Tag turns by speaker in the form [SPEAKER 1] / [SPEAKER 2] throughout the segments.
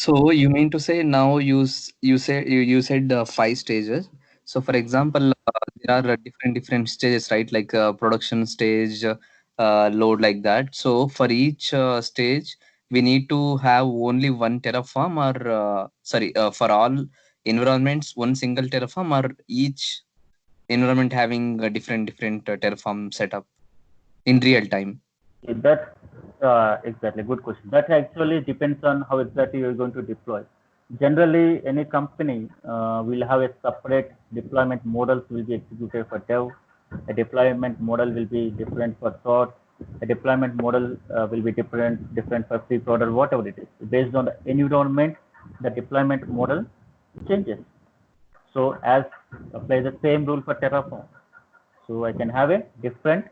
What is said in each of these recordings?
[SPEAKER 1] So you mean to say now you said 5 stages. So for example, there are different stages, right? Like production stage, load like that. So for each stage, we need to have only one Terraform, or sorry, for all environments, one single Terraform, or each environment having a different Terraform setup in real time.
[SPEAKER 2] That exactly good question. That actually depends on how exactly you're going to deploy. Generally, any company will have a separate deployment models will be executed for dev. A deployment model will be different for prod. A deployment model will be different for pre-prod or whatever it is. Based on the environment, the deployment model changes. So as apply the same rule for Terraform. So I can have a different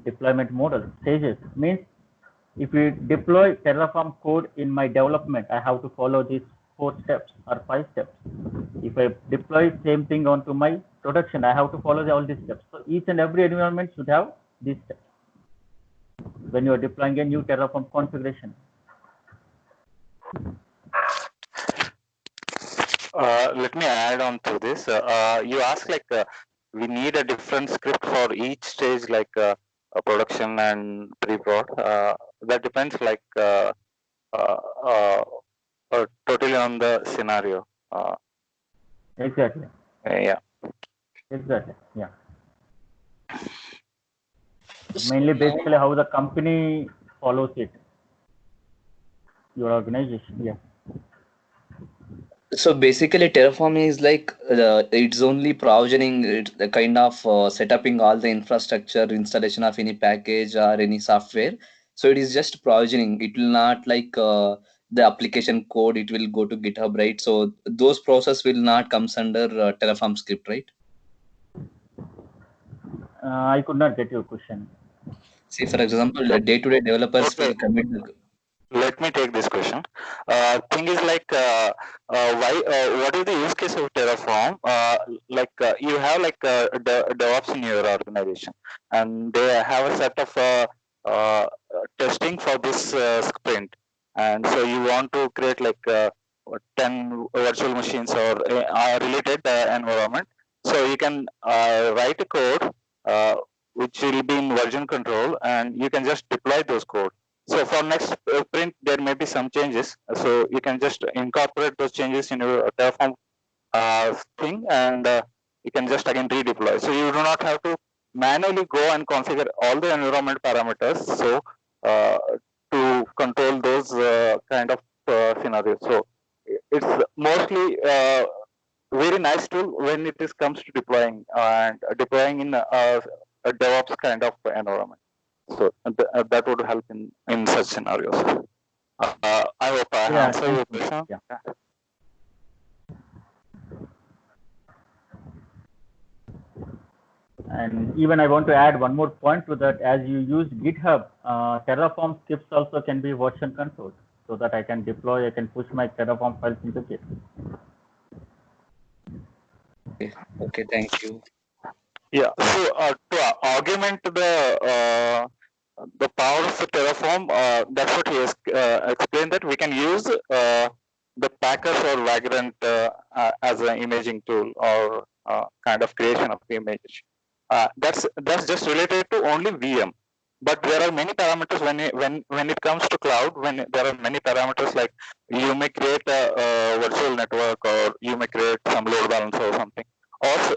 [SPEAKER 2] deployment model stages. Means if we deploy Terraform code in my development, I have to follow these 4 steps or 5 steps. If I deploy same thing onto my production, I have to follow all these steps. So each and every environment should have these steps when you are deploying a new Terraform configuration.
[SPEAKER 3] Let me add on to this. You ask like we need a different script for each stage, like production and pre-prod. That depends like uh, uh, totally on the scenario.
[SPEAKER 2] Exactly.
[SPEAKER 3] Yeah.
[SPEAKER 2] Exactly. Yeah. Mainly, basically, how the company follows it. Your organization. Yeah.
[SPEAKER 1] So basically, Terraform is like it's only provisioning, it's the kind of setting all the infrastructure, installation of any package or any software. So it is just provisioning. It will not like the application code. It will go to GitHub, right? So those process will not comes under Terraform script, right?
[SPEAKER 2] I could not get your question.
[SPEAKER 1] See, for example, day-to-day developers
[SPEAKER 3] Okay.
[SPEAKER 1] will commit the.
[SPEAKER 3] Let me take this question. Thing is like, why? What is the use case of Terraform? You have like DevOps in your organization, and they have a set of uh, testing for this sprint, and so you want to create like 10 virtual machines or related environment. So you can write a code which will be in version control, and you can just deploy those code. So for next print, there may be some changes. So you can just incorporate those changes in your Terraform thing, and you can just again redeploy. So you do not have to manually go and configure all the environment parameters. So to control those kind of scenarios. So it's mostly very nice tool when it is comes to deploying and deploying in a DevOps kind of environment. So that would help in such scenarios. I hope I answered your question.
[SPEAKER 2] Yeah. And even I want to add one more point to that. As you use GitHub, Terraform scripts also can be version controlled, so that I can deploy, I can push my Terraform files into Git.
[SPEAKER 1] Okay, thank you.
[SPEAKER 3] Yeah. So to augment the power of the Terraform, that's what he has explained, that we can use the Packers or Vagrant as an imaging tool or kind of creation of image. That's just related to only VM. But there are many parameters when it comes to cloud. When there are many parameters, like you may create a virtual network, or you may create some load balancer or something.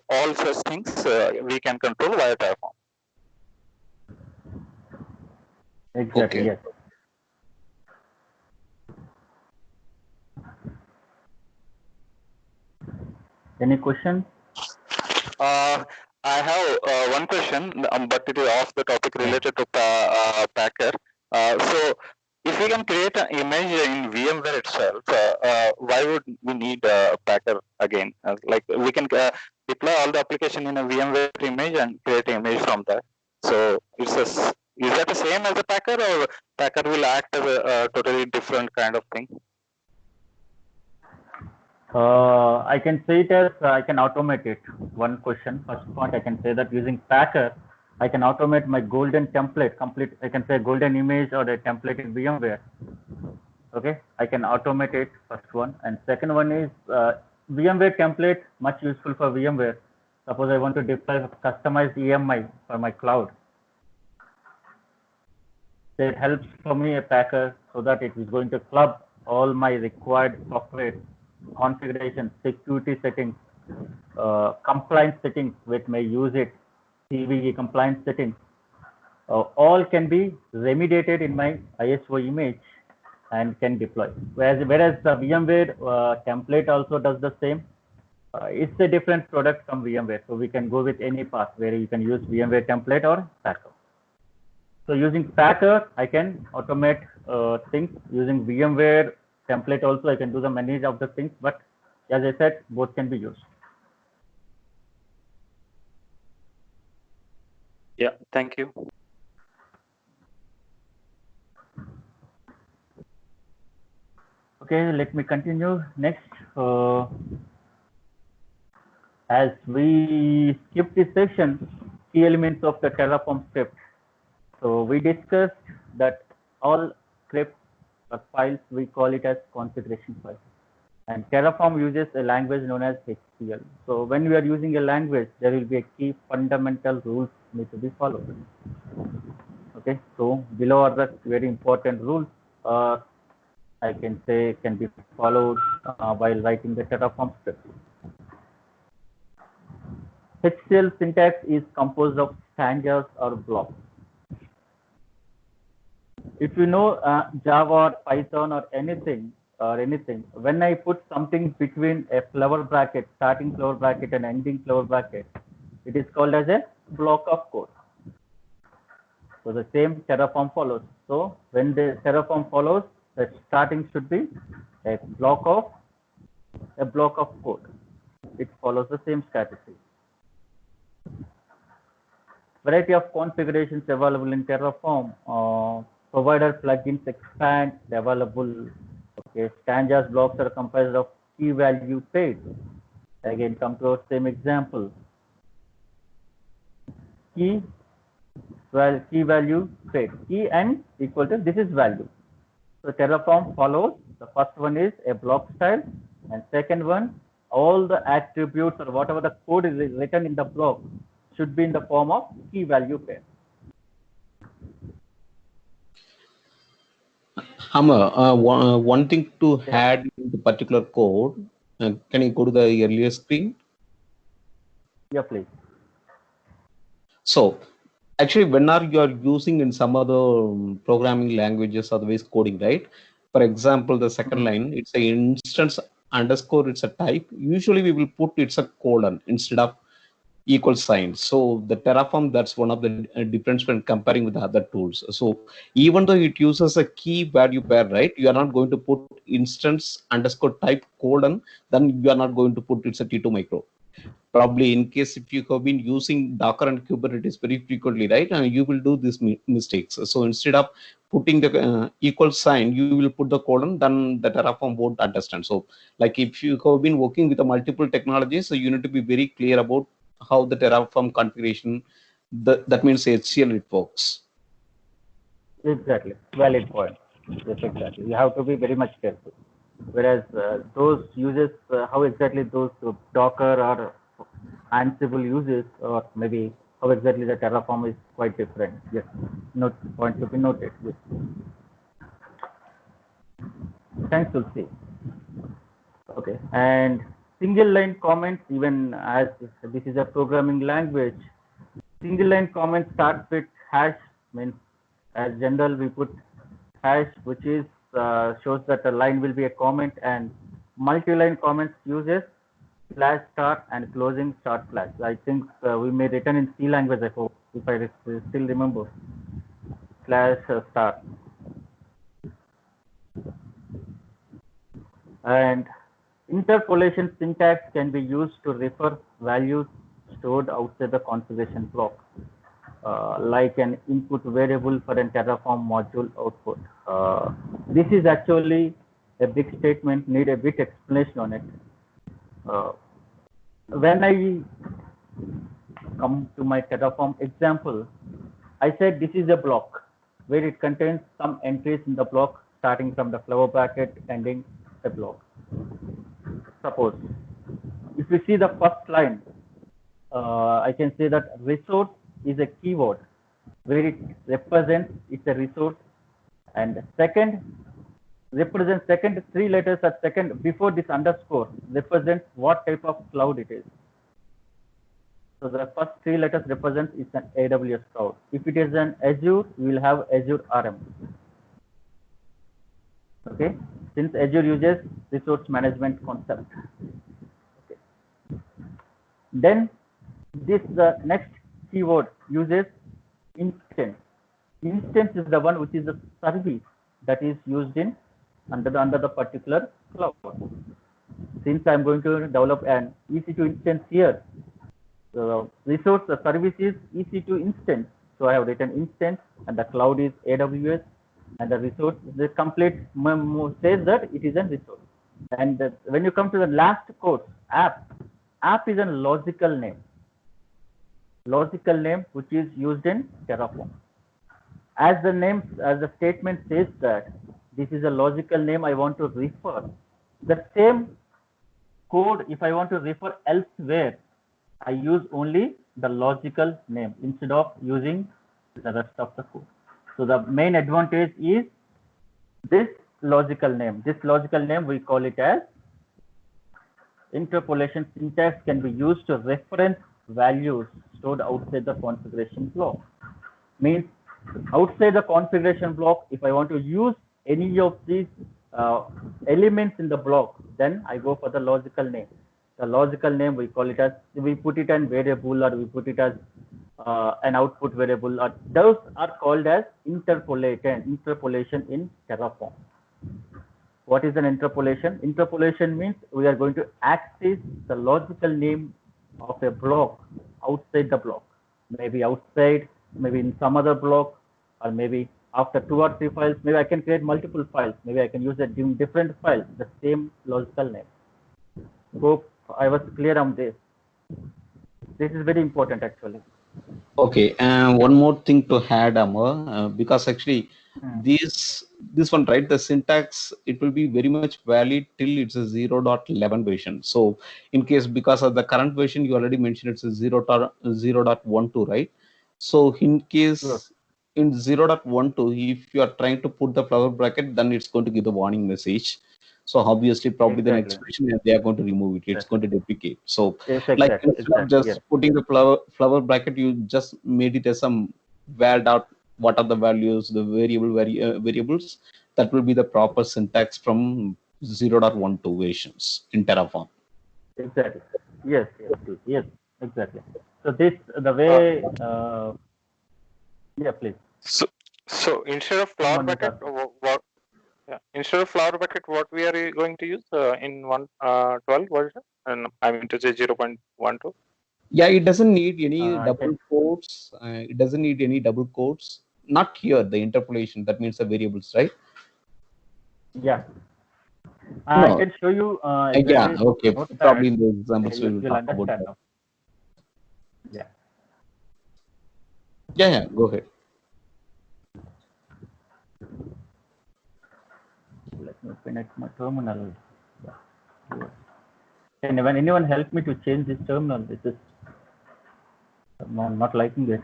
[SPEAKER 3] All such things we can control via Terraform.
[SPEAKER 2] Exactly.
[SPEAKER 1] Okay.
[SPEAKER 2] Yes. Any questions?
[SPEAKER 3] I have one question, but it is off the topic related to Packer. So, if we can create an image in VMware itself, why would we need Packer again? Like we can deploy all the application in a VMware image and create an image from that. So, is that the same as a Packer, or Packer will act as a totally different kind of thing?
[SPEAKER 2] I can say it as I can automate it. One question. First point, I can say that using Packer, I can automate my golden template complete. I can say golden image or a template in VMware. Okay, I can automate it, first one. And second one is VMware template, much useful for VMware. Suppose I want to deploy a customized EMI for my cloud. That helps for me a packer so that it is going to club all my required software configuration, security settings, compliance settings, which may use it, CVE compliance settings. All can be remediated in my ISO image and can deploy. Whereas the VMware template also does the same. It's a different product from VMware, so we can go with any path where you can use VMware template or Packer. So using Packer, I can automate things. Using VMware template also, I can do the manage of the things. But as I said, both can be used.
[SPEAKER 3] Yeah, thank you.
[SPEAKER 2] Okay, let me continue. Next, as we skipped this section, key elements of the Terraform script. So we discussed that all scripts or files, we call it as configuration files. And Terraform uses a language known as HCL. So when we are using a language, there will be a key fundamental rules need to be followed. Okay, so below are the very important rules. I can say can be followed while writing the Terraform script. HCL syntax is composed of stanzas or blocks. If you know Java or Python or anything, when I put something between a flower bracket, starting flower bracket and ending flower bracket, it is called as a block of code. So the same Terraform follows. So when the Terraform follows, the starting should be a block of code. It follows the same strategy. Variety of configurations available in Terraform. Provider plugins expand the available. Okay, stanzas blocks are comprised of key value pairs. Again, come to our same example. Key value pair. Key and equal to this is value. So Terraform follows. The first one is a block style, and second one, all the attributes or whatever the code is written in the block should be in the form of key value pair.
[SPEAKER 4] Hammer, one thing to add in the particular code, can you go to the earlier screen?
[SPEAKER 2] Yeah, please.
[SPEAKER 4] So actually, when you are using in some other programming languages, otherwise coding, right? For example, the second line, it's a instance underscore, it's a type. Usually we will put it's a colon instead of equal sign. So the Terraform, that's one of the difference when comparing with other tools. So even though it uses a key value pair, right, you are not going to put instance underscore type colon, then you are not going to put it's a T2 micro. Probably in case if you have been using Docker and Kubernetes very frequently, right, you will do these mistakes. So instead of putting the equal sign, you will put the colon, then the Terraform won't understand. So like if you have been working with the multiple technologies, so you need to be very clear about how the Terraform configuration, that means HCL, it works.
[SPEAKER 2] Exactly, valid point. Yes, exactly. You have to be very much careful. Whereas those uses, how exactly those Docker or Ansible uses, or maybe how exactly the Terraform is quite different. Yes, note point to be noted. Yes. Thanks, Tulsi. Okay, and single line comments, even as this is a programming language, single line comment starts with hash, means as general we put hash, which is shows that a line will be a comment, and multi-line comments uses slash start and closing start slash. I think we may written in C language, I hope, if I still remember, slash start. And interpolation syntax can be used to refer values stored outside the configuration block, like an input variable for a Terraform module output. This is actually a big statement, need a bit explanation on it. When I come to my Terraform example, I said this is a block where it contains some entries in the block starting from the flower bracket, ending the block. Suppose if we see the first line, I can say that resource is a keyword where it represents it's a resource, and second represents second three letters at second before this underscore represents what type of cloud it is. So the first three letters represents it's an AWS cloud. If it is an Azure, we will have Azure RM. Okay, since Azure uses resource management concept. Okay. Then the next keyword uses instance. Instance is the one which is the service that is used in under the particular cloud. Since I'm going to develop an EC2 instance here, the resource, the service is EC2 instance. So I have written instance, and the cloud is AWS, and the resource, the complete says that it is a resource. And when you come to the last course, app is a logical name. Logical name which is used in Terraform. As the statement says that this is a logical name I want to refer. The same code, if I want to refer elsewhere, I use only the logical name instead of using the rest of the code. So the main advantage is this logical name. This logical name, we call it as interpolation syntax, can be used to reference values stored outside the configuration block. Means outside the configuration block, if I want to use any of these elements in the block, then I go for the logical name. The logical name, we call it as, we put it in variable, or we put it as an output variable, or those are called as interpolation in Terraform. What is an interpolation? Interpolation means we are going to access the logical name of a block outside the block, maybe outside, maybe in some other block, or maybe after 2 or 3 files, maybe I can create multiple files, maybe I can use a different file, the same logical name. Hope I was clear on this. This is very important actually.
[SPEAKER 4] Okay, and one more thing to add, Amar, because actually this one, right, the syntax, it will be very much valid till it's a 0.11 version. So in case, because of the current version you already mentioned it's a 0.12, right? So in case in 0.12, if you are trying to put the flower bracket, then it's going to give the warning message. So obviously, probably the next version they are going to remove it. It's going to deprecate. So like instead of just putting the flower bracket, you just made it as some var dot, what are the values, the variables. That will be the proper syntax from 0.12 versions in Terraform.
[SPEAKER 2] Exactly. Yes, exactly. So this, the way, yeah, please.
[SPEAKER 3] So instead of flower bracket, what? Yeah. Instead of flower bracket, what we are going to use in 1.12 version? And I mean to say 0.12.
[SPEAKER 4] Yeah, it doesn't need any double quotes. It doesn't need any double quotes. Not here, the interpolation. That means the variables, right?
[SPEAKER 2] Yeah. I can show you.
[SPEAKER 4] Exactly. Yeah. Okay. Probably in the examples we will talk about that.
[SPEAKER 2] Yeah.
[SPEAKER 4] Yeah. Go ahead.
[SPEAKER 2] Let me open it my terminal. Can anyone help me to change this terminal? This is, I'm not liking it.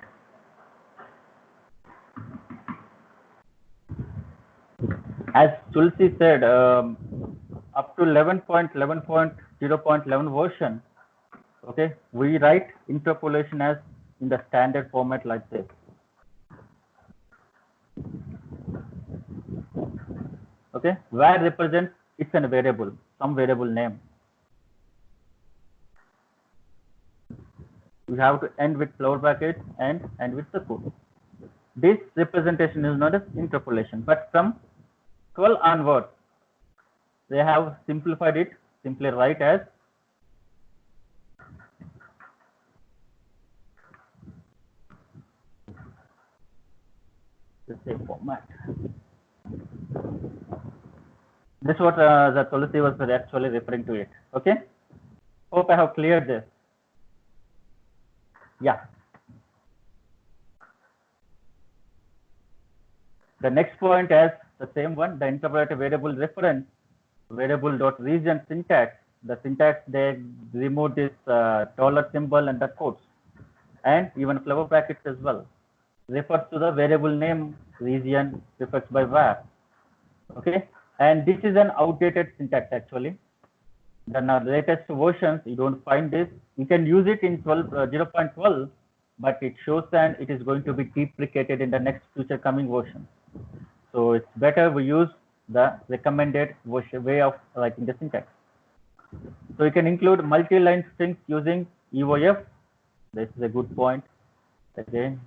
[SPEAKER 2] As Tulsi said, up to 11.11.0.11 version, okay, we write interpolation as in the standard format like this. Okay, var represents it's a variable, some variable name. We have to end with flower bracket and end with the code. This representation is not as interpolation, but from 12 onwards, they have simplified it, simply write as the same format. This is what the Tulsi was actually referring to it. Okay. Hope I have cleared this. Yeah. The next point is the same one, the interpolated variable reference, variable.region syntax, the syntax, they remove this dollar symbol and the quotes, and even flower brackets as well, refers to the variable name region prefixed by var. Okay, and this is an outdated syntax actually. The latest versions, you don't find this. You can use it in 0.12, but it shows that it is going to be deprecated in the next future coming version. So it's better we use the recommended way of writing the syntax. So you can include multi-line strings using EOF. This is a good point. Again,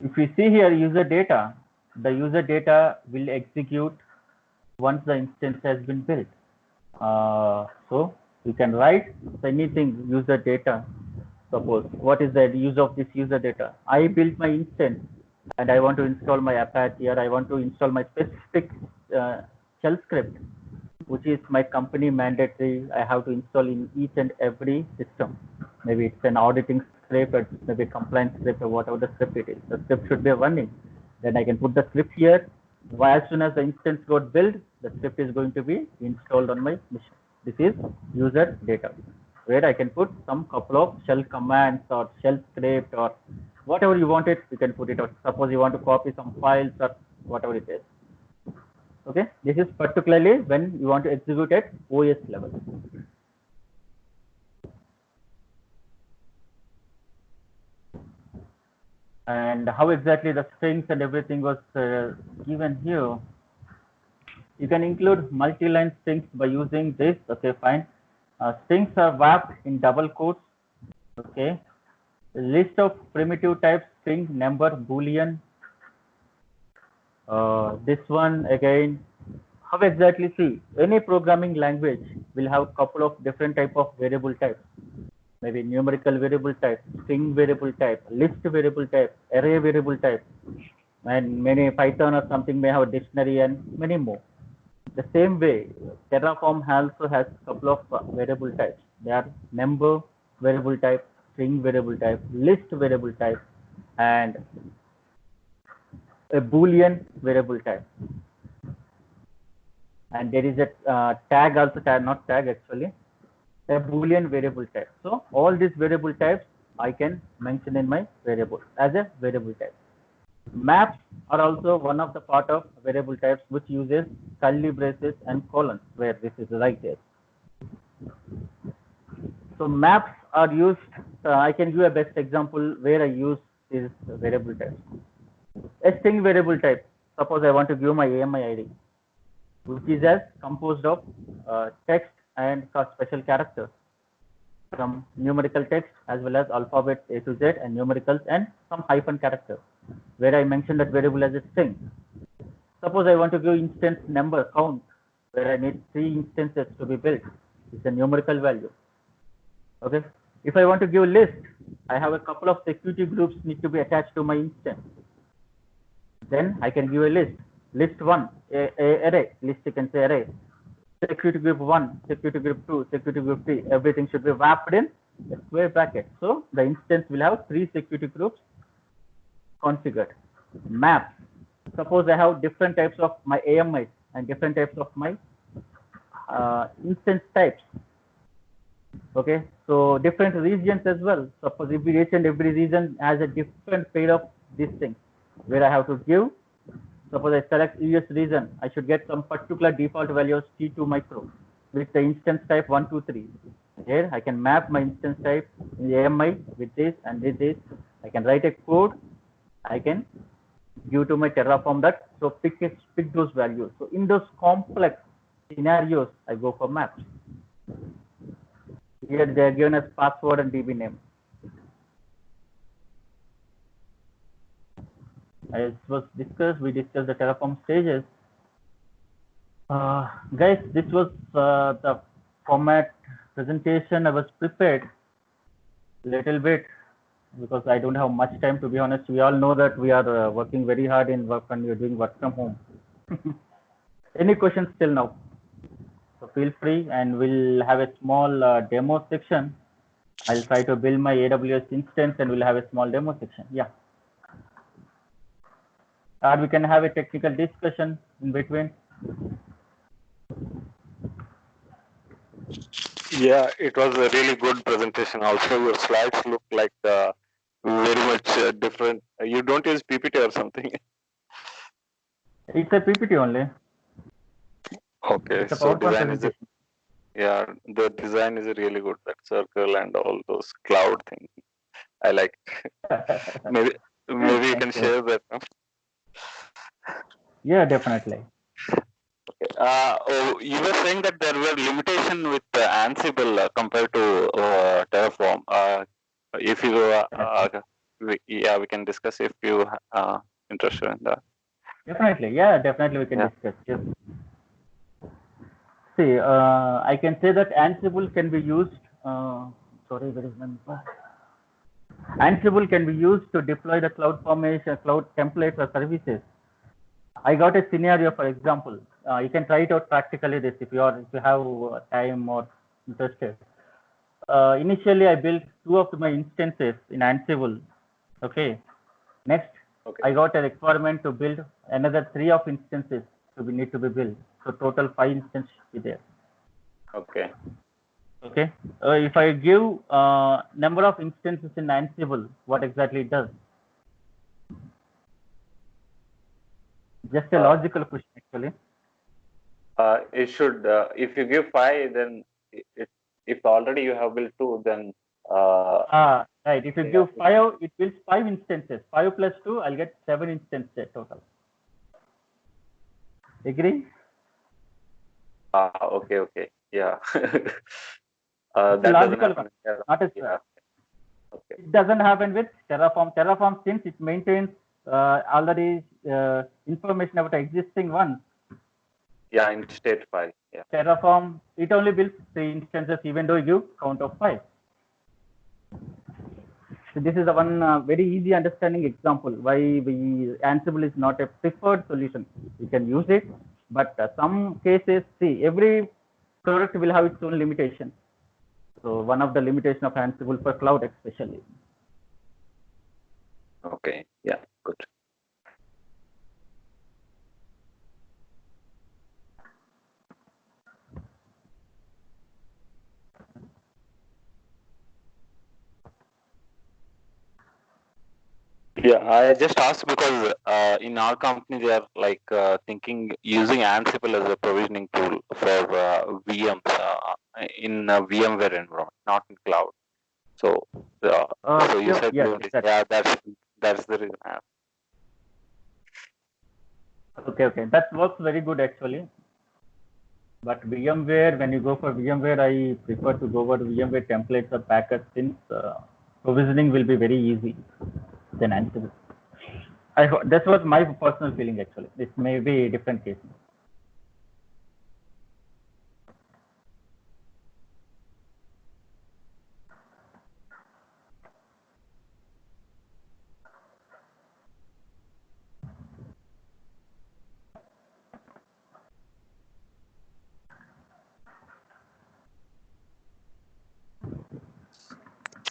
[SPEAKER 2] if we see here user data, the user data will execute once the instance has been built. So you can write anything user data. Suppose what is the use of this user data? I built my instance and I want to install my Apache, or I want to install my specific shell script, which is my company mandatory. I have to install in each and every system. Maybe it's an auditing script, or maybe a compliance script, or whatever the script it is. The script should be running. Then I can put the script here. As soon as the instance got built, the script is going to be installed on my machine. This is user data, where I can put some couple of shell commands or shell script or whatever you want it, you can put it out. Suppose you want to copy some files or whatever it is. Okay, this is particularly when you want to execute at OS level. And how exactly the strings and everything was given here. You can include multi-line strings by using this. Okay, fine. Strings are wrapped in double quotes. Okay. List of primitive types: string, number, boolean. This one again. How exactly? See, any programming language will have a couple of different type of variable types. Maybe numerical variable type, string variable type, list variable type, array variable type, and many Python or something may have a dictionary and many more. The same way, Terraform also has a couple of variable types. They are number variable type, string variable type, list variable type, and a Boolean variable type. And there is a tag also, not tag actually, a Boolean variable type. So all these variable types I can mention in my variable as a variable type. Maps are also one of the part of variable types, which uses curly braces and colons, where this is right there. So maps are used. I can give a best example where I use these variable types. A string variable type. Suppose I want to give my AMI ID, which is as composed of text and special characters, from numerical text as well as alphabet A to Z and numericals and some hyphen characters, where I mentioned that variable as a string. Suppose I want to give instance number count, where I need 3 instances to be built. It's a numerical value. Okay. If I want to give list, I have a couple of security groups need to be attached to my instance. Then I can give a list. List 1, array. List you can say array. Security group 1, security group 2, security group 3. Everything should be wrapped in a square bracket. So the instance will have 3 security groups configured. Map. Suppose I have different types of my AMIs and different types of my instance types. Okay, so different regions as well. Suppose every region has a different pair of these things, where I have to give. Suppose I select US region, I should get some particular default values T2 micro with the instance type 1, 2, 3. Here I can map my instance type in the AMI with this and with this. I can write a code. I can give to my Terraform that, so pick those values. So in those complex scenarios, I go for maps. Here they are given as password and DB name. As was discussed, we discussed the Terraform stages. Guys, this was the format presentation I was prepared little bit because I don't have much time, to be honest. We all know that we are working very hard in work and we're doing work from home. Any questions till now? So feel free, and we'll have a small demo section. I'll try to build my AWS instance and we'll have a small demo section. Yeah. Or we can have a technical discussion in between.
[SPEAKER 3] Yeah, it was a really good presentation. Also, your slides look like very much different. You don't use PPT or something.
[SPEAKER 2] It's a PPT only.
[SPEAKER 3] Okay,
[SPEAKER 2] It's a
[SPEAKER 3] so
[SPEAKER 2] PowerPoint
[SPEAKER 3] design is
[SPEAKER 2] presentation.
[SPEAKER 3] yeah, the design is really good. That circle and all those cloud things. I like. Maybe you can
[SPEAKER 2] Thank you.
[SPEAKER 3] share that. No?
[SPEAKER 2] Yeah, definitely.
[SPEAKER 3] You were saying that there were limitation with Ansible compared to Terraform. If you, we can discuss if you interested in that.
[SPEAKER 2] Definitely. Yeah, definitely we can discuss. Yes. See, I can say that Ansible can be used. Sorry, where is my Ansible can be used to deploy the cloud formation, cloud templates or services. I got a scenario, for example. You can try it out practically. This, if you have time or interested. Initially, I built 2 of my instances in Ansible. Okay. Next, I got a requirement to build another 3 of instances to be need to be built. So total 5 instances should be there.
[SPEAKER 3] Okay.
[SPEAKER 2] Okay. If I give number of instances in Ansible, what exactly it does? Just a logical question, actually.
[SPEAKER 3] It should. If you give 5, then if already you have built 2, then.
[SPEAKER 2] Right. If you give 5, it builds 5 instances. 5 plus 2, I'll get 7 instances total. Agree?
[SPEAKER 3] Okay. Yeah.
[SPEAKER 2] That logical one. Not a, okay. It doesn't happen with Terraform. Terraform, since it maintains already information about existing ones.
[SPEAKER 3] Yeah, in state file. Yeah.
[SPEAKER 2] Terraform, it only builds 3 instances, even though you count of 5. So this is the one very easy understanding example why Ansible is not a preferred solution. You can use it, but some cases, see, every product will have its own limitation. So one of the limitations of Ansible for cloud especially.
[SPEAKER 3] Okay. Yeah. Good. Yeah, I just asked because in our company they are like thinking using Ansible as a provisioning tool for VMs in a VMware environment, not in cloud. So, so you said yeah, that's the reason.
[SPEAKER 2] Okay, that works very good actually. But VMware, when you go for VMware, I prefer to go for VMware templates or packets since provisioning will be very easy than Ansible. That was my personal feeling actually. This may be a different case.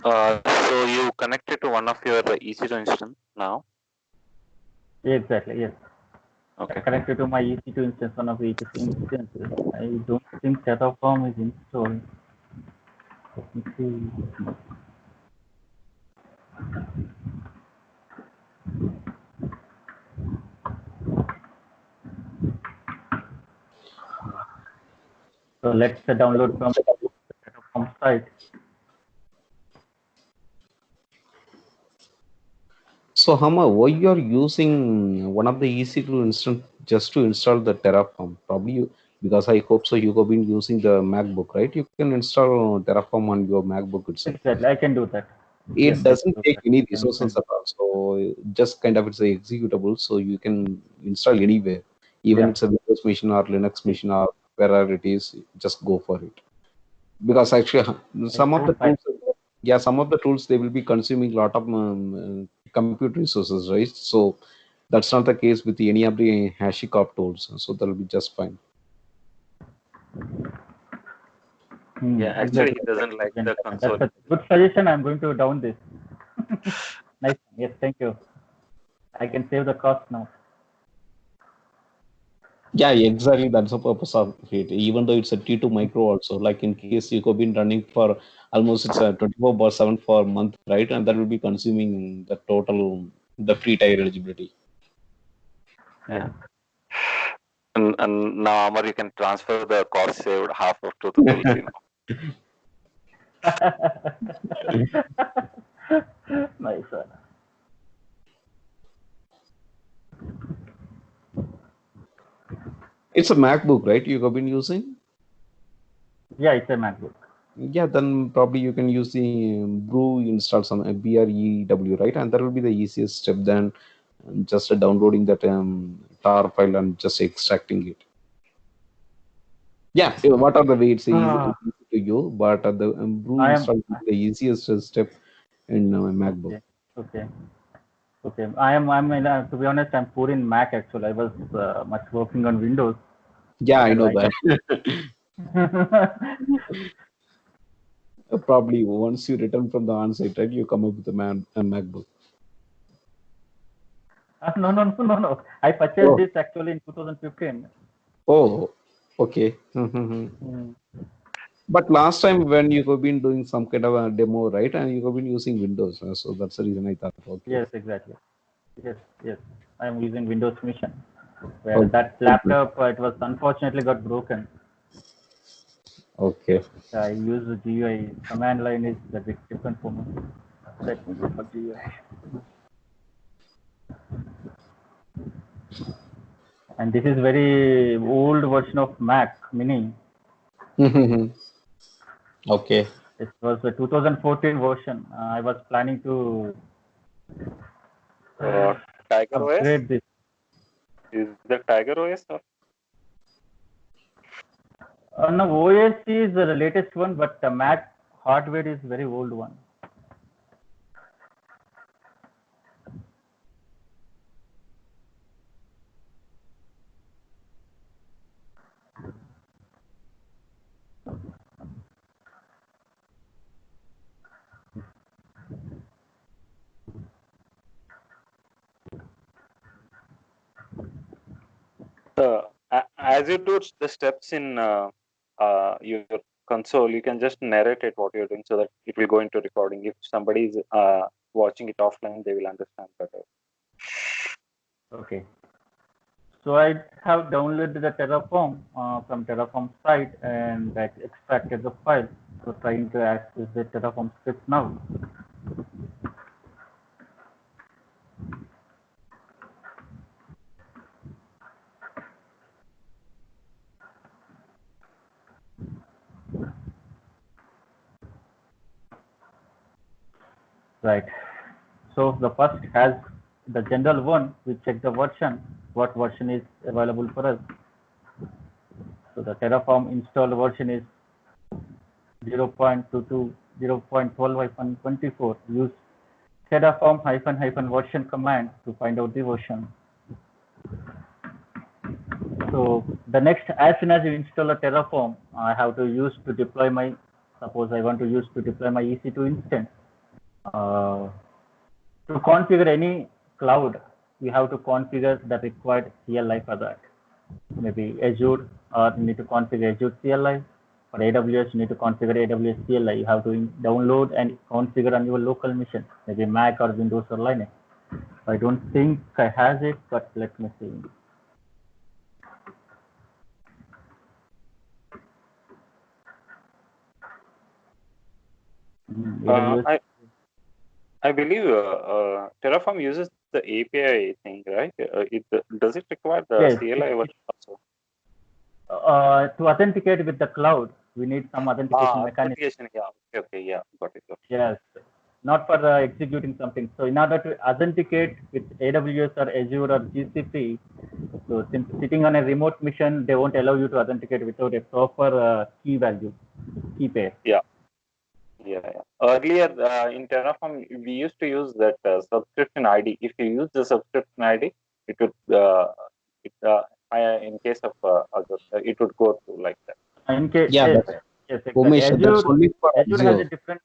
[SPEAKER 3] So you connected to one of your EC2 instance now?
[SPEAKER 2] Exactly, yes.
[SPEAKER 3] Okay.
[SPEAKER 2] Connected to my EC2 instance, one of the EC2 instances. I don't think Terraform is installed. Let me see. So let's download from the Terraform site.
[SPEAKER 4] So Hama, why you are using one of the EC2 instance just to install the Terraform? Probably because I hope so you have been using the MacBook, right? You can install Terraform on your MacBook itself.
[SPEAKER 2] Exactly, I can do that.
[SPEAKER 4] It doesn't take any resources at all. So just kind of it's a executable, so you can install anywhere. Even it's a Windows machine or Linux machine or wherever it is, just go for it. because actually some of the
[SPEAKER 2] don't find.
[SPEAKER 4] tools, yeah, some of the tools they will be consuming a lot of compute resources, right? So that's not the case with any of the HashiCorp tools, so that'll be just fine.
[SPEAKER 3] Yeah, actually,
[SPEAKER 2] Exactly.
[SPEAKER 3] he doesn't like the console.
[SPEAKER 2] That's a good suggestion. I'm going to down this. Nice. Yes, thank you. I can save the cost now.
[SPEAKER 4] Yeah, exactly. That's the purpose of it. Even though it's a T2 micro also, like in case you have been running for almost it's a 24/7 for a month, right? And that will be consuming the total, the free tier eligibility.
[SPEAKER 2] Yeah.
[SPEAKER 3] And now, Amar, you can transfer the cost saved half of to the tools,
[SPEAKER 2] Nice one.
[SPEAKER 4] It's a MacBook, right? You have been using?
[SPEAKER 2] Yeah, it's a MacBook.
[SPEAKER 4] Yeah, then probably you can use the Brew install some BREW, right? And that will be the easiest step than just downloading that tar file and just extracting it. Yeah, what are the way it's easy to you, but the Brew
[SPEAKER 2] I am
[SPEAKER 4] install is the easiest step in MacBook.
[SPEAKER 2] okay. Okay. Okay. To be honest, I'm poor in Mac actually. I was much working on Windows.
[SPEAKER 4] Yeah, I
[SPEAKER 2] I
[SPEAKER 4] know
[SPEAKER 2] like
[SPEAKER 4] that.
[SPEAKER 2] it.
[SPEAKER 4] Probably once you return from the on-site, right, you come up with a MacBook.
[SPEAKER 2] No. I purchased this actually in 2015.
[SPEAKER 4] Oh, okay. But last time when you have been doing some kind of a demo, right, and you have been using Windows, so that's the reason I thought, okay.
[SPEAKER 2] Yes, exactly. Yes. I am using Windows Mission. Where that laptop, it was unfortunately got broken.
[SPEAKER 4] Okay.
[SPEAKER 2] I use the GUI. Command line is a bit different for me. Let me go for GUI. And this is very old version of Mac Mini.
[SPEAKER 4] Okay.
[SPEAKER 2] It was the 2014 version. I was planning to
[SPEAKER 3] Tiger OS?
[SPEAKER 2] upgrade this.
[SPEAKER 3] Is the Tiger OS? Or?
[SPEAKER 2] No, OS is the latest one, but the Mac hardware is very old one.
[SPEAKER 3] As you do the steps in your console, you can just narrate it what you're doing so that it will go into recording. If somebody is watching it offline, they will understand better.
[SPEAKER 2] Okay. So I have downloaded the Terraform from Terraform site and I extracted the file. So trying to access the Terraform script now. Right. So the first has the general one. We check the version. What version is available for us? So the Terraform installed version is 0.22, 0.12-24. Use Terraform --version command to find out the version. So the next, as soon as you install a Terraform, I have to use to deploy my, suppose I want to use to deploy my EC2 instance. To configure any cloud, you have to configure the required CLI for that. Maybe Azure, or you need to configure Azure CLI. For AWS, you need to configure AWS CLI. You have to download and configure on your local machine, maybe Mac or Windows or Linux. I don't think I has it, but let me see.
[SPEAKER 3] I believe Terraform uses the API thing, right? Does it require the CLI version also?
[SPEAKER 2] To authenticate with the cloud, we need some authentication mechanism.
[SPEAKER 3] Authentication, yeah. Okay, yeah, got it.
[SPEAKER 2] Yes, not for executing something. So in order to authenticate with AWS or Azure or GCP, so since sitting on a remote mission, they won't allow you to authenticate without a proper key value. key pair.
[SPEAKER 3] Yeah. Earlier in Terraform, we used to use that subscription ID. If you use the subscription ID, it would, in case of Azure, it would go through like that.
[SPEAKER 2] In case,
[SPEAKER 4] Yeah,
[SPEAKER 2] yes,
[SPEAKER 4] that's
[SPEAKER 2] yes, exactly.
[SPEAKER 4] Umesh, that's only for
[SPEAKER 2] Azure has a
[SPEAKER 4] Azure.
[SPEAKER 2] different.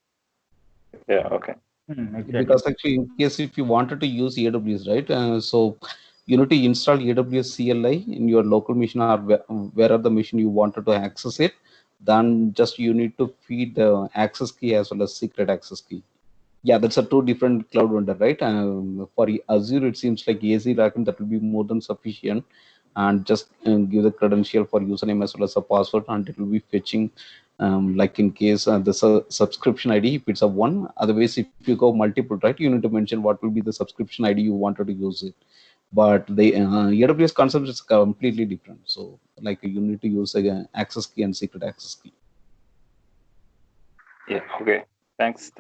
[SPEAKER 3] Yeah. Okay.
[SPEAKER 2] Exactly.
[SPEAKER 4] Because actually, in case if you wanted to use AWS, right? So you need to install AWS CLI in your local machine or wherever the machine you wanted to access it. Then just you need to feed the access key as well as secret access key. Yeah, that's a two different cloud vendor, right? For Azure, it seems like AZ Racken that will be more than sufficient, and just give the credential for username as well as a password, and it will be fetching. Like in case the subscription ID, if it's a one, otherwise if you go multiple, right, you need to mention what will be the subscription ID you wanted to use it. But the AWS concept is completely different. So like you need to use access key and secret access key.
[SPEAKER 3] Yeah. Okay. Thanks.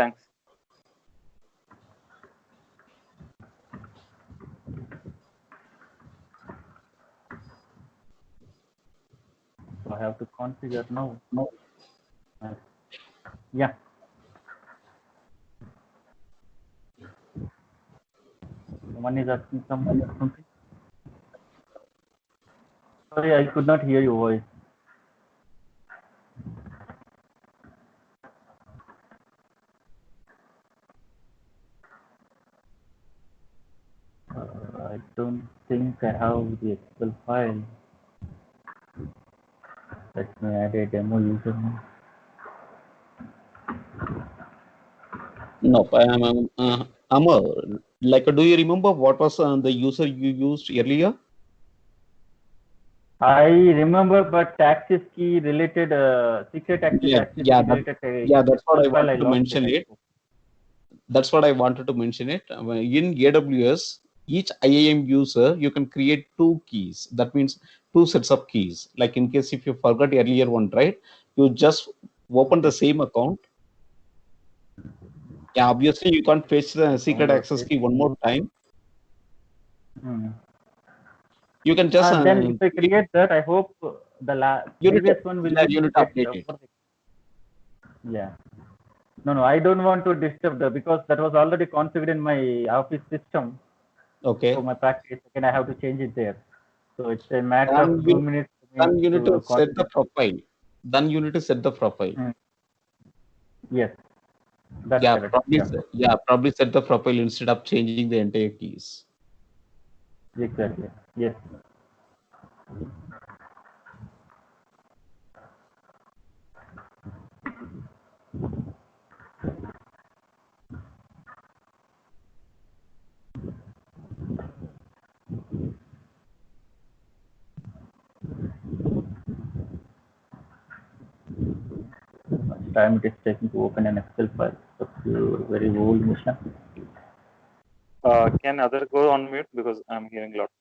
[SPEAKER 2] So I have to configure now. Yeah. Someone is asking something. Sorry, I could not hear your voice. I don't think I have the Excel file. Let me add a demo username.
[SPEAKER 4] No, Amar, like, do you remember what was the user you used earlier?
[SPEAKER 2] I remember, but access key related, secret access key related.
[SPEAKER 4] That's what I
[SPEAKER 2] Excel file
[SPEAKER 4] wanted to
[SPEAKER 2] lost
[SPEAKER 4] mention it. That's what I wanted to mention it. In AWS, each IAM user, you can create two keys. That means two sets of keys. Like in case if you forgot earlier one, right? You just open the same account. Yeah, obviously you can't fetch the secret access key one more time. You can just
[SPEAKER 2] then if I create that, I hope the previous one will be
[SPEAKER 4] you need to update it.
[SPEAKER 2] Yeah. No, I don't want to disturb that because that was already configured in my Office system.
[SPEAKER 4] Okay.
[SPEAKER 2] So my practice, and I have to change it there. So it's a matter of 2 minutes.
[SPEAKER 4] Then you need to set the profile. Then you need to set the profile.
[SPEAKER 2] Yes. That's correct.
[SPEAKER 4] Probably set the profile instead of changing the entire keys.
[SPEAKER 2] Exactly. Yes. Time it is taking to open an Excel file. That's very old mission.
[SPEAKER 3] Can other go on mute because I'm hearing a lot.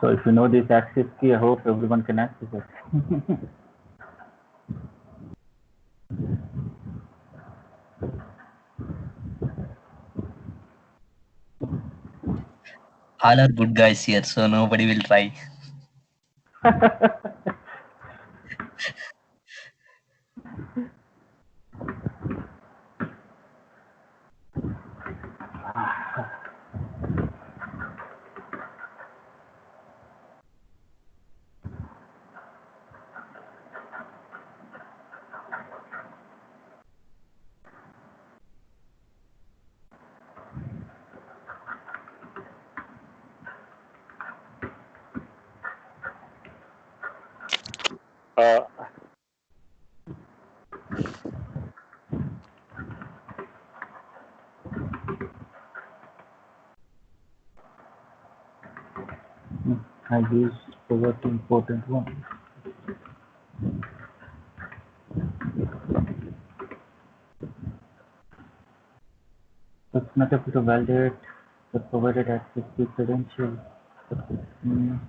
[SPEAKER 2] So if you know this access key, I hope everyone can access it.
[SPEAKER 1] All are good guys here, so nobody will try.
[SPEAKER 2] I use forgot important one. It's not able to validate the provided access to credentials. Mm,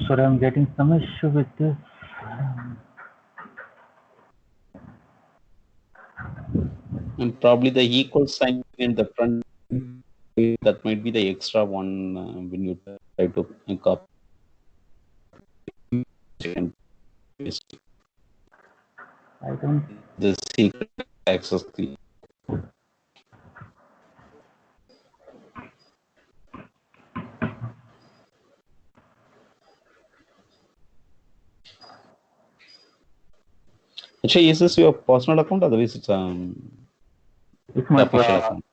[SPEAKER 2] Sorry, I'm getting some issue with this.
[SPEAKER 4] And probably the equal sign in the front, that might be the extra one when you try to copy and paste
[SPEAKER 2] I don't.
[SPEAKER 4] the secret access key. Actually, is this your personal account? Otherwise, it's
[SPEAKER 2] It's my
[SPEAKER 4] the official
[SPEAKER 2] personal.
[SPEAKER 4] account.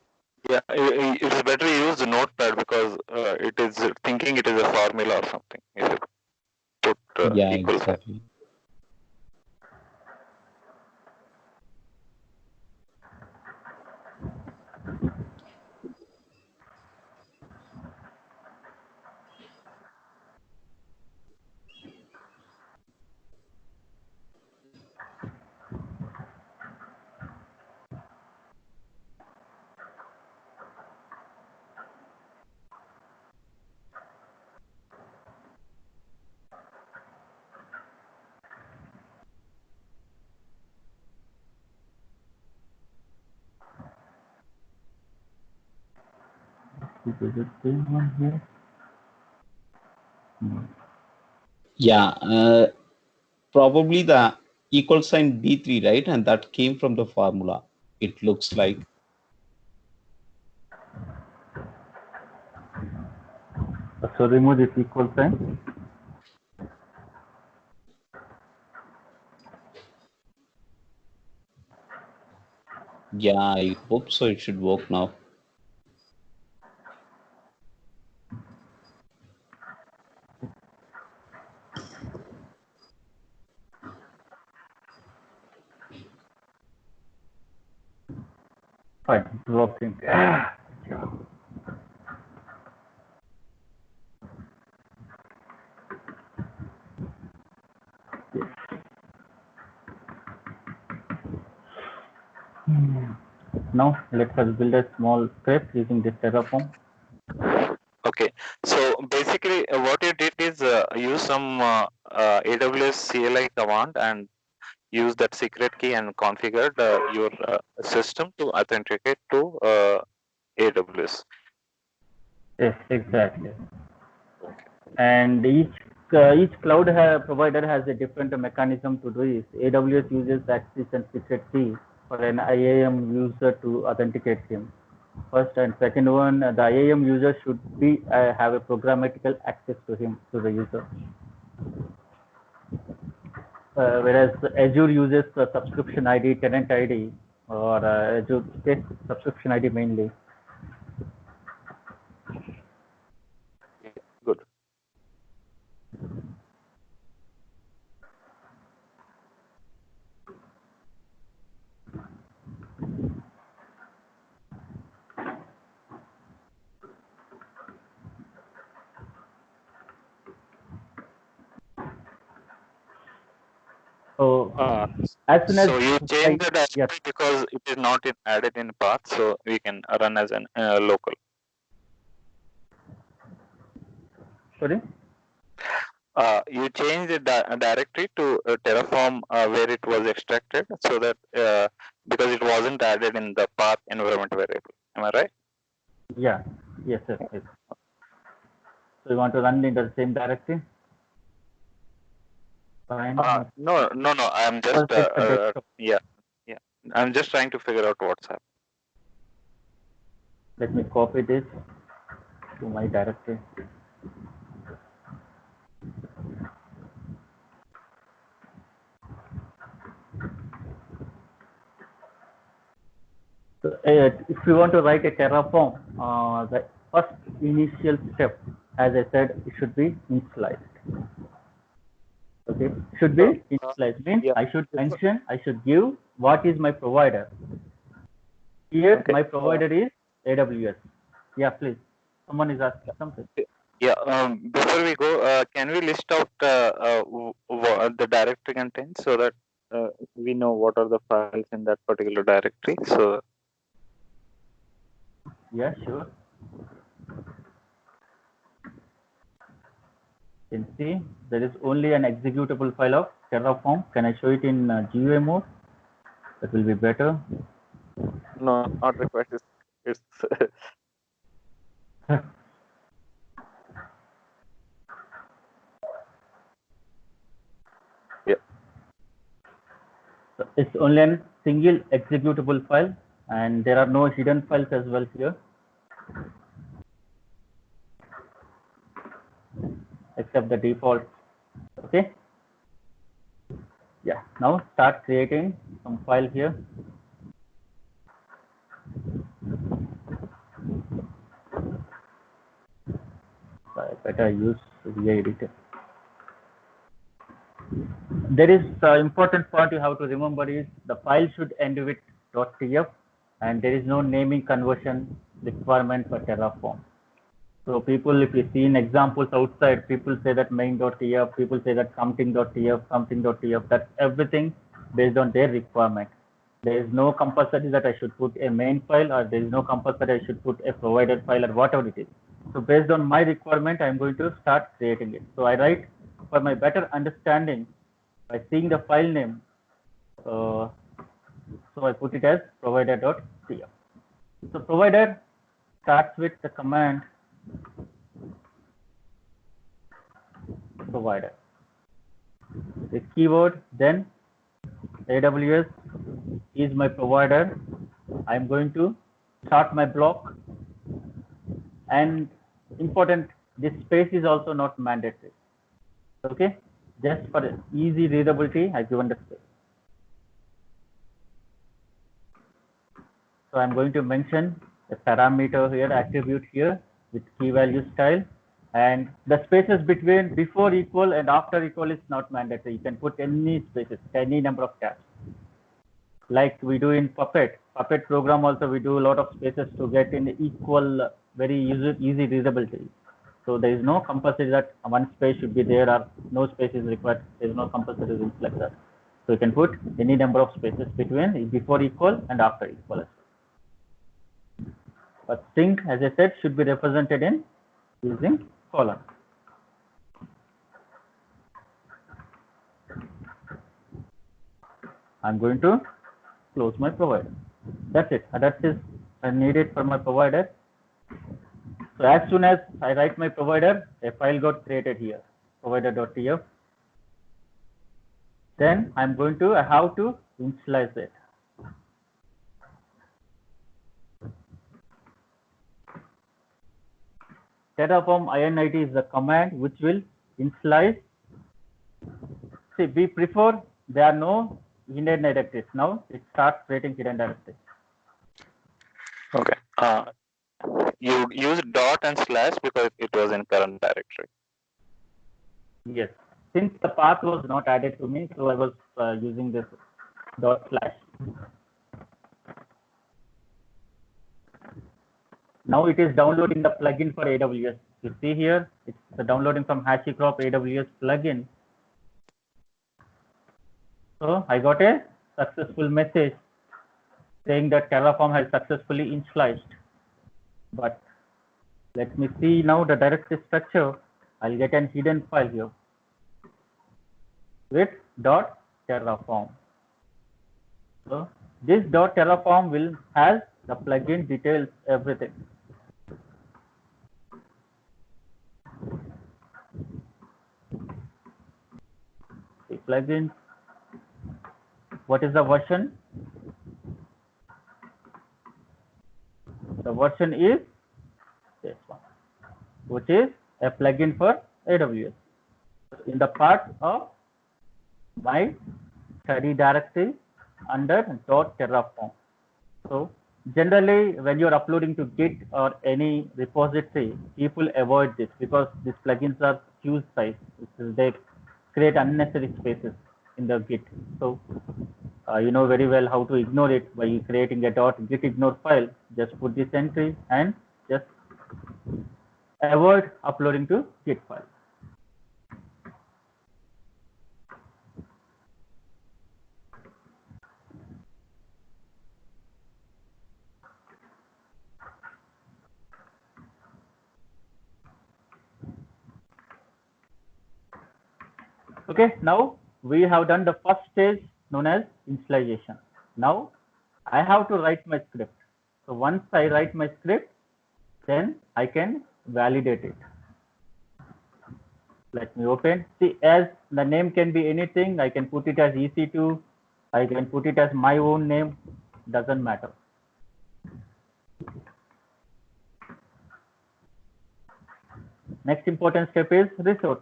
[SPEAKER 3] Yeah, it's better to use the notepad because it is thinking it is a formula or something. If you put
[SPEAKER 4] Yeah,
[SPEAKER 3] equal sign.
[SPEAKER 4] exactly.
[SPEAKER 2] Is it the same one here? No.
[SPEAKER 4] Yeah, probably the equal sign D3, right? And that came from the formula. It looks like.
[SPEAKER 2] So remove this equal sign.
[SPEAKER 4] Yeah, I hope so. It should work now.
[SPEAKER 2] Fine, drop in. Now let us build a small script using this Terraform.
[SPEAKER 3] Okay, so basically what you did is use some AWS CLI command and use that secret key and configured your system to authenticate to AWS.
[SPEAKER 2] Yes, exactly.
[SPEAKER 3] Okay.
[SPEAKER 2] And each cloud provider has a different mechanism to do this. AWS uses access and secret key for an IAM user to authenticate him. First and second one, the IAM user should be have a programmatical access to him, to the user. Whereas Azure uses subscription ID, tenant ID, or Azure takes subscription ID mainly.
[SPEAKER 3] Good.
[SPEAKER 2] So as soon as
[SPEAKER 3] So you change the
[SPEAKER 2] yes,
[SPEAKER 3] directory because it is not added in path, so we can run as an local.
[SPEAKER 2] sorry.
[SPEAKER 3] You change the directory to Terraform where it was extracted, so that because it wasn't added in the path environment variable. Am I right?
[SPEAKER 2] Yeah. Yes. So you want to run in the same directory? Fine.
[SPEAKER 3] No. I'm just yeah. I'm just trying to figure out what's happening.
[SPEAKER 2] Let me copy this. to my directory. So, if you want to write a Terraform, the first initial step, as I said, it should be initialized. Okay, should be initialized means
[SPEAKER 3] yeah.
[SPEAKER 2] I should mention, I should give what is my provider. Here,
[SPEAKER 3] Okay.
[SPEAKER 2] my provider is AWS. Yeah, please. Someone is asking something.
[SPEAKER 3] Yeah. Before we go, can we list out what the directory contains so that we know what are the files in that particular directory? So
[SPEAKER 2] Yeah, sure. You can see there is only an executable file of Terraform. Can I show it in GUI mode? That will be better.
[SPEAKER 3] no, not required. It's yeah.
[SPEAKER 2] So it's only a single executable file, and there are no hidden files as well here, except the default. Okay. Yeah. Now start creating some file here. So I better use VI editor. There is important point you have to remember is the file should end with .tf, and there is no naming conversion requirement for Terraform. So people, if you see in examples outside, people say that main.tf, people say that something.tf, that's everything based on their requirement. There is no compulsory that I should put a main file, or there is no compulsory I should put a provided file, or whatever it is. So based on my requirement, I'm going to start creating it. So I write, for my better understanding, by seeing the file name, so I put it as provider.tf. So provider starts with the command provider. The keyword, then AWS is my provider. I'm going to start my block, and important, this space is also not mandatory. Okay, just for easy readability, I've given the space. So I'm going to mention a parameter here, attribute here with key value style, and the spaces between before equal and after equal is not mandatory. You can put any spaces, any number of tabs. Like we do in Puppet program also, we do a lot of spaces to get in equal, very easy readability. So there is no compulsory that one space should be there or no space is required. There is no compulsory rules like that. So you can put any number of spaces between before equal and after equal as well. But string, as I said, should be represented in using colon. I'm going to close my provider. That's it. That is needed for my provider. So as soon as I write my provider, a file got created here, provider.tf. Then I'm going to, I have to initialize it. Terraform init is the command which will initialize. See, we prefer there are no hidden directories. Now it starts creating hidden directories.
[SPEAKER 3] Okay. You use dot and slash because it was in current directory.
[SPEAKER 2] Yes. Since the path was not added to me, so I was using this dot slash. Now it is downloading the plugin for AWS. You see here, it's downloading from HashiCorp AWS plugin. So I got a successful message saying that Terraform has successfully initialized. But let me see now the directory structure. I'll get an hidden file here with .terraform. So this .terraform will have the plugin details, everything. The plugin, what is the version? The version is this one. which is a plugin for AWS. In the part of my study directory under .terraform. So generally, when you're uploading to Git or any repository, people avoid this because these plugins are huge size. They create unnecessary spaces in the Git. So you know very well how to ignore it by creating a .git ignore file. Just put this entry and just avoid uploading to Git file. Okay, now we have done the first stage known as initialization. Now I have to write my script. So once I write my script, then I can validate it. Let me open. See, as the name can be anything, I can put it as EC2, I can put it as my own name, doesn't matter. Next important step is resource.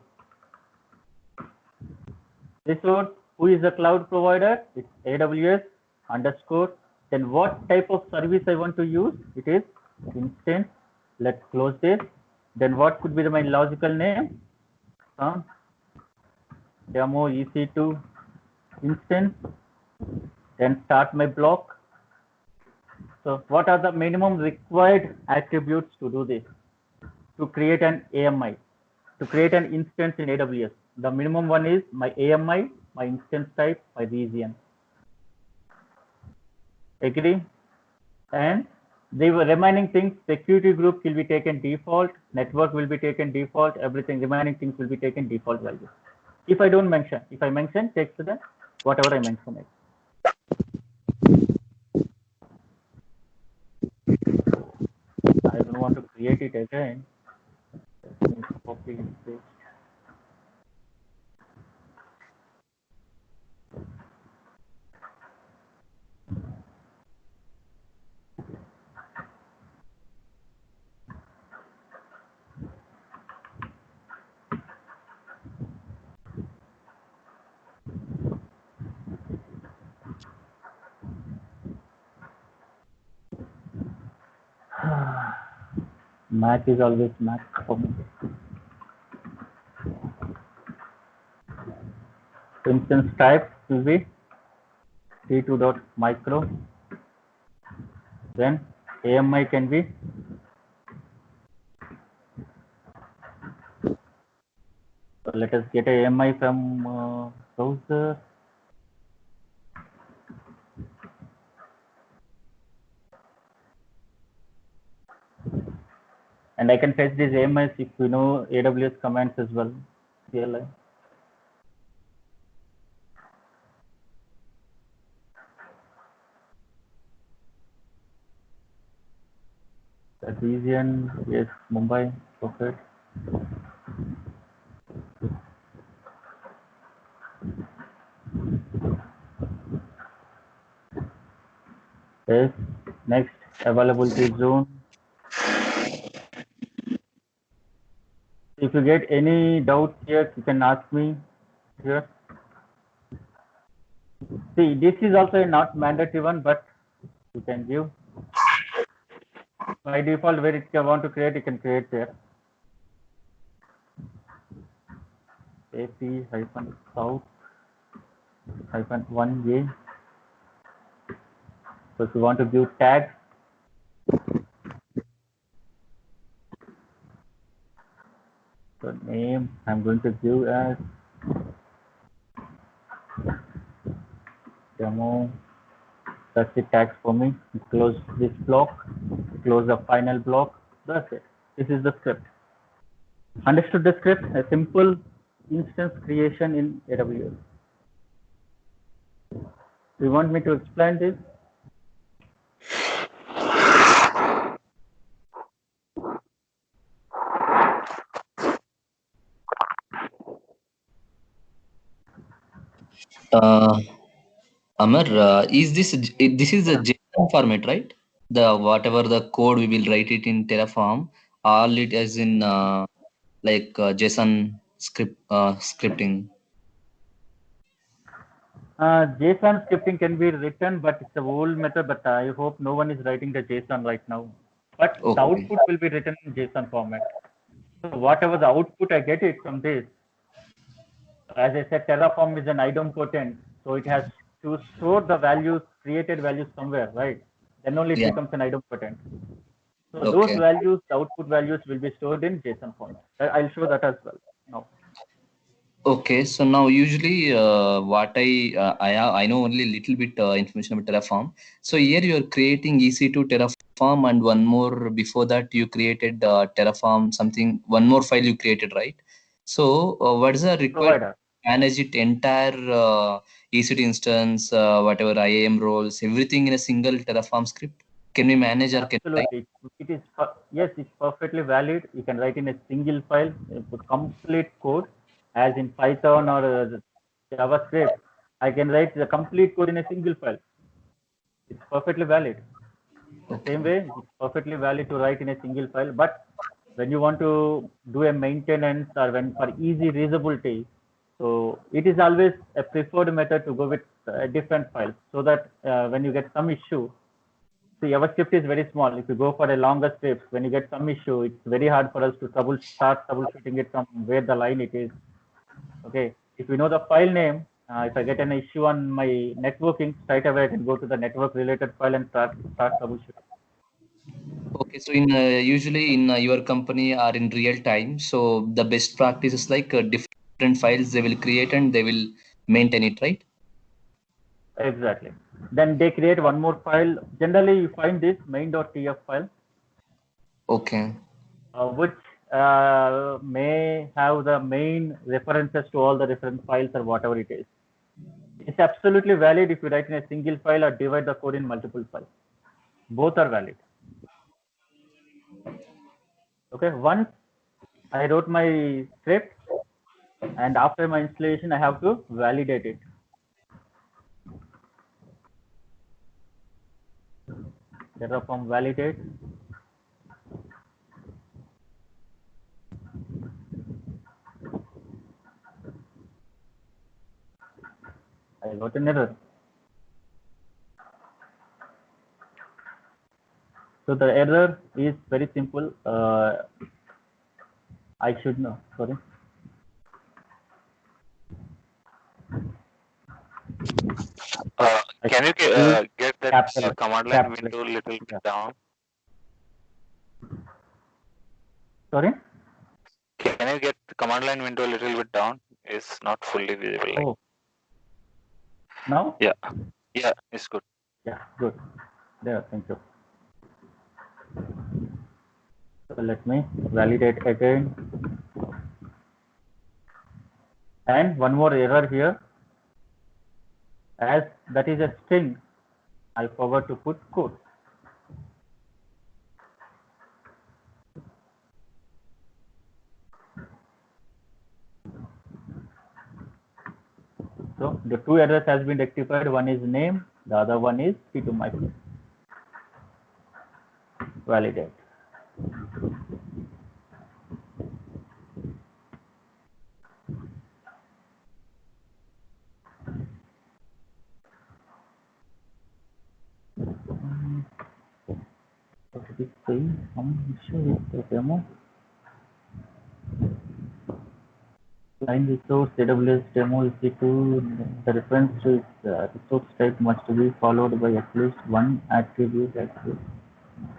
[SPEAKER 2] Resource, who is the cloud provider? It's AWS underscore. Then what type of service I want to use? It is instance. Let's close this. Then what could be my logical name? Demo EC2 instance. Then start my block. So what are the minimum required attributes to do this? To create an AMI, to create an instance in AWS. The minimum one is my AMI, my instance type, my region. Agree? And the remaining things, security group will be taken default, network will be taken default, everything, remaining things will be taken default value. If I don't mention, if I mention, takes the whatever I mention it. I don't want to create it again. Copy and paste. Mac is always Mac for me. Instance type will be t2.micro. Then AMI can be so let us get a AMI from browser. And I can fetch these AMIs if you know AWS commands as well. CLI. The region, yes, Mumbai, perfect. Yes, next availability zone. If you get any doubt here, you can ask me here. See, this is also a not mandatory one, but you can give. By default, where you want to create, you can create there. AP-south-1A. So if you want to give tags, the name I'm going to give as demo. That's the tags for me. Close this block, close the final block. That's it. This is the script. Understood the script? A simple instance creation in AWS. Do you want me to explain this?
[SPEAKER 1] Amar, is this is a JSON format, right? The whatever the code we will write it in Terraform, all it as in like JSON scripting?
[SPEAKER 2] JSON scripting can be written, but it's a old method. But I hope no one is writing the JSON right now. But the
[SPEAKER 1] Okay.
[SPEAKER 2] output will be written in JSON format. So whatever the output I get it from this, as I said, Terraform is an idempotent, so it has to store the values, created values somewhere, right? Then only it
[SPEAKER 1] Yeah.
[SPEAKER 2] becomes an idempotent. So those
[SPEAKER 1] Okay.
[SPEAKER 2] values, the output values, will be stored in JSON format. I'll show that as well. Now,
[SPEAKER 1] Okay, so now usually what I know only a little bit information about Terraform. So here you are creating EC2 Terraform, and one more before that you created Terraform something. One more file you created, right? So what is the required
[SPEAKER 2] provider.
[SPEAKER 1] to manage it entire EC2 instance, whatever IAM roles, everything in a single Terraform script? Can we manage or can we write?
[SPEAKER 2] Absolutely. It is, yes, it's perfectly valid. You can write in a single file, put complete code, as in Python or JavaScript. I can write the complete code in a single file. It's perfectly valid. The
[SPEAKER 1] Okay.
[SPEAKER 2] same way, it's perfectly valid to write in a single file. But when you want to do a maintenance or when for easy reusability, so it is always a preferred method to go with different files so that when you get some issue, see, our script is very small. If you go for a longer script, when you get some issue, it's very hard for us to start troubleshooting it from where the line it is. Okay. If we know the file name, if I get an issue on my networking, straight away I can go to the network related file and start troubleshooting.
[SPEAKER 1] Okay, so in usually in your company are in real time. So the best practice is like different files they will create and they will maintain it, right?
[SPEAKER 2] Exactly. Then they create one more file. Generally, you find this main.tf file,
[SPEAKER 1] Okay.
[SPEAKER 2] which may have the main references to all the different files or whatever it is. It's absolutely valid if you write in a single file or divide the code in multiple files. Both are valid. Okay, once I wrote my script and after my installation, I have to validate it. Terraform validate. I got an error. So the error is very simple. I should know. Sorry. I
[SPEAKER 3] Can you
[SPEAKER 2] use
[SPEAKER 3] get that
[SPEAKER 2] capital.
[SPEAKER 3] command line
[SPEAKER 2] Capital.
[SPEAKER 3] window a little
[SPEAKER 2] Yeah.
[SPEAKER 3] bit down?
[SPEAKER 2] Sorry.
[SPEAKER 3] Can you get the command line window a little bit down? It's not fully visible. Like,
[SPEAKER 2] Oh. Now?
[SPEAKER 3] yeah, yeah, it's good.
[SPEAKER 2] Yeah. Good. There. Thank you. So let me validate again. And one more error here. As that is a string, I forgot to put code. So the two errors has been rectified. One is name, the other one is T2 micro. Validate. What did it say? Some issue with the demo. Line resource AWS demo is equal. The reference to resource type must be followed by at least one attribute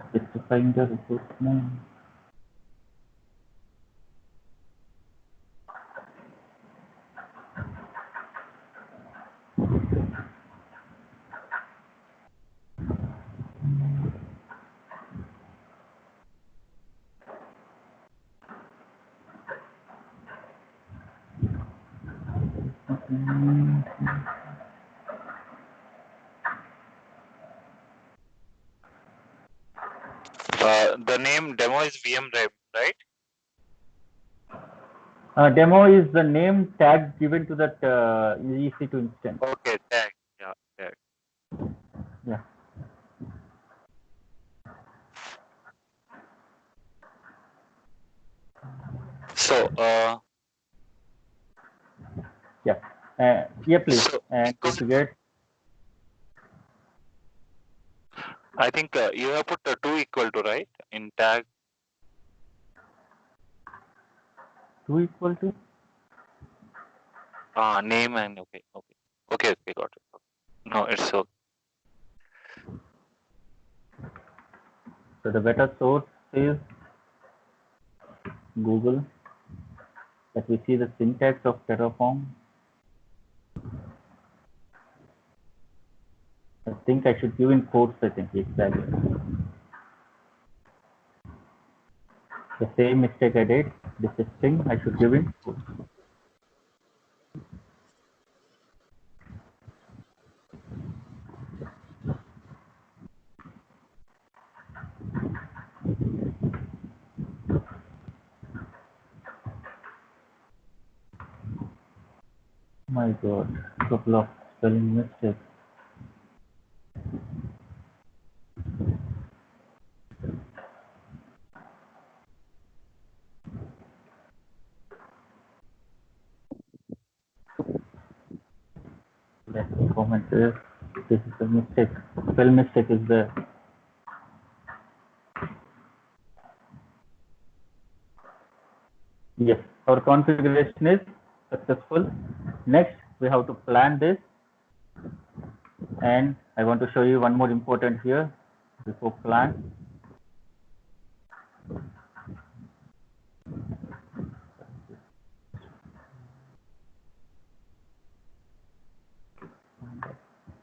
[SPEAKER 2] specifying the resource name.
[SPEAKER 3] The name demo is VM drive, right?
[SPEAKER 2] Demo is the name tag given to that EC2 instance.
[SPEAKER 3] Okay, tag. Yeah, tag.
[SPEAKER 2] Yeah. Yeah, please.
[SPEAKER 3] So
[SPEAKER 2] And if you get
[SPEAKER 3] I think you have put 2 equal to, right, in tag.
[SPEAKER 2] 2 equal to,
[SPEAKER 3] Name and okay, got it. No, it's okay.
[SPEAKER 2] so the better source is Google, that we see the syntax of Terraform. I think I should give in quotes, I think, exactly. The same mistake I did, this is string, I should give in quotes. My God, couple of spelling mistakes. Let me comment this. This is a mistake. Spell mistake is there. Yes, our configuration is successful. Next, we have to plan this. And I want to show you one more important here before plan.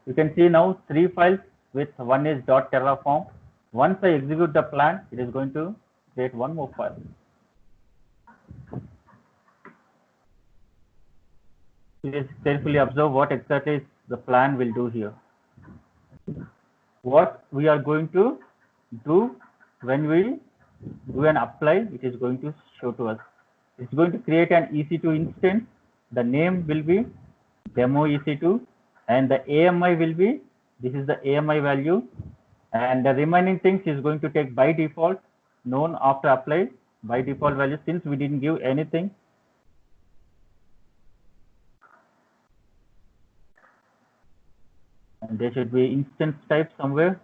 [SPEAKER 2] You can see now 3 files with one is .terraform. Once I execute the plan, it is going to create one more file. Please carefully observe what exactly the plan will do here. What we are going to do when we do an apply, it is going to show to us. It's going to create an EC2 instance. The name will be demo EC2 and the AMI will be, this is the AMI value, and the remaining things is going to take by default known after apply by default value, since we didn't give anything. And there should be instance type somewhere.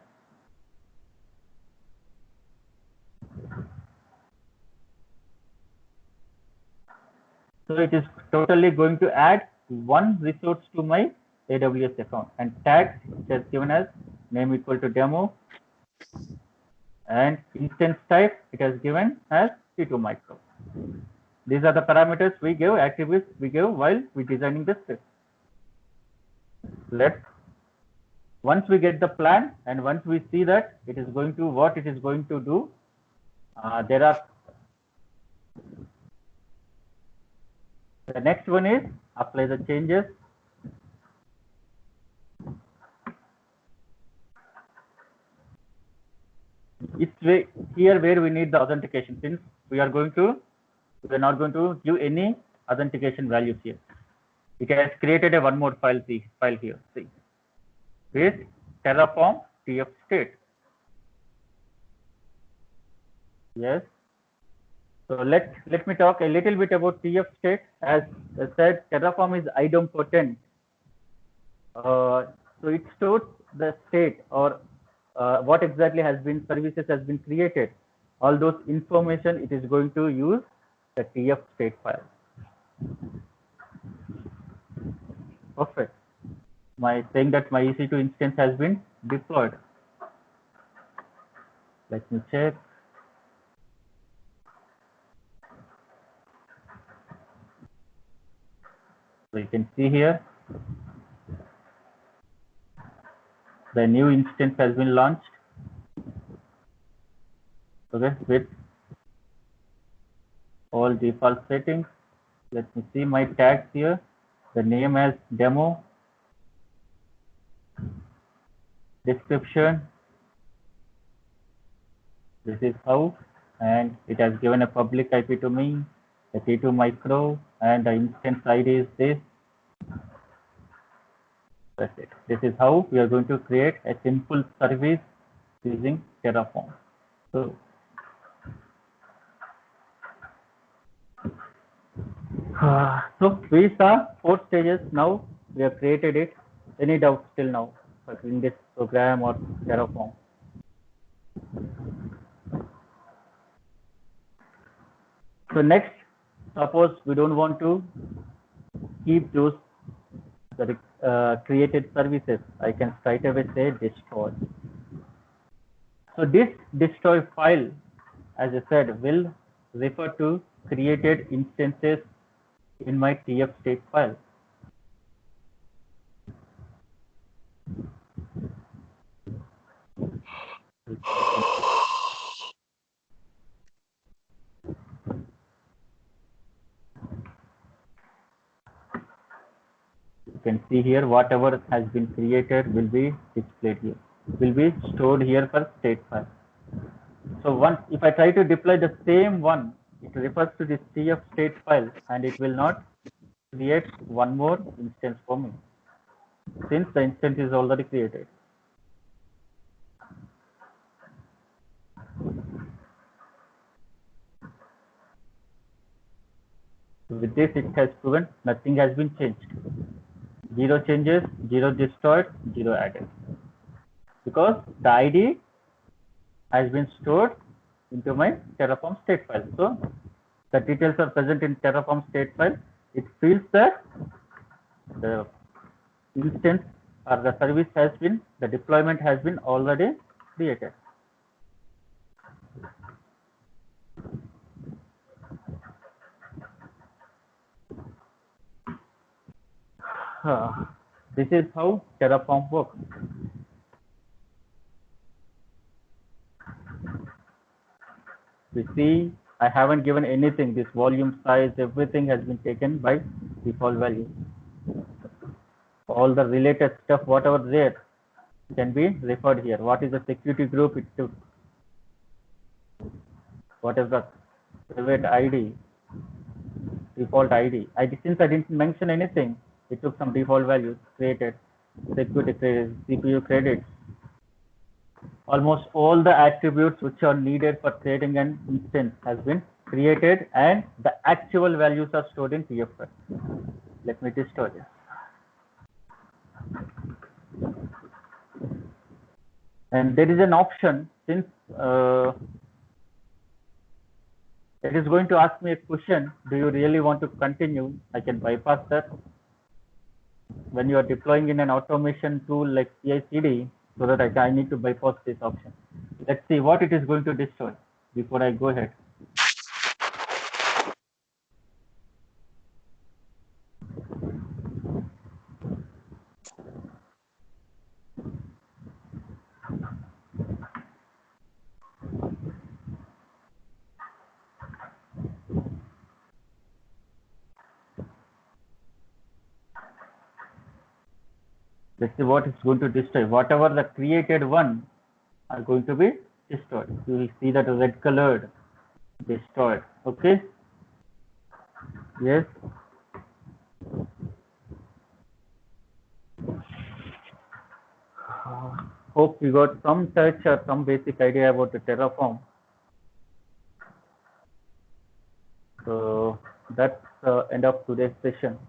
[SPEAKER 2] So it is totally going to add one resource to my AWS account, and tag it has given as name equal to demo, and instance type it has given as T2 micro. These are the parameters we give, attributes we give while we designing the script. Once we get the plan and once we see that it is going to what it is going to do, there are the next one is apply the changes. It's here where we need the authentication, since we are not going to give any authentication values here. It has created a one more file here. See, with Terraform TF state. Yes. So let me talk a little bit about TF state. As I said, Terraform is idempotent. So it stores the state, or what exactly services has been created. All those information it is going to use the TF state file. Perfect. Saying that my EC2 instance has been deployed. Let me check. So you can see here, the new instance has been launched. Okay, with all default settings. Let me see my tags here. The name as demo, description. This is how, and it has given a public IP to me, the T2 micro, and the instance ID is this. That's it. This is how we are going to create a simple service using Terraform. So we saw 4 stages. Now we have created it. Any doubts till now in this program or Terraform? So next, suppose we don't want to keep those created services. I can straight away say destroy. So this destroy file, as I said, will refer to created instances in my TF state file. You can see here whatever has been created will be displayed here, will be stored here for state file. So once if I try to deploy the same one, it refers to this TF state file and it will not create one more instance for me since the instance is already created. With this, it has proven nothing has been changed. 0 changes, 0 destroyed, 0 added. Because the ID has been stored into my Terraform state file. So the details are present in Terraform state file. It feels that the instance or the service has been, the deployment has been already created. This is how Terraform works. You see, I haven't given anything. This volume size, everything has been taken by default value. All the related stuff, whatever there, can be referred here. What is the security group? It took. What is the private ID? Default ID. Since I didn't mention anything, it took some default values created. Security credits, CPU credits. Almost all the attributes which are needed for creating an instance has been created and the actual values are stored in TF. Let me destroy this. And there is an option, since it is going to ask me a question, do you really want to continue? I can bypass that. When you are deploying in an automation tool like CI/CD, so that I need to bypass this option. Let's see what it is going to destroy before I go ahead. Let's see what it's going to destroy. Whatever the created one are going to be destroyed. You will see that red colored destroyed. Okay. Yes. Hope you got some touch or some basic idea about the Terraform. So that's the end of today's session.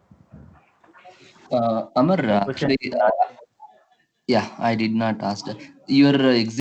[SPEAKER 1] Amar, actually, yeah, I did not ask that. Your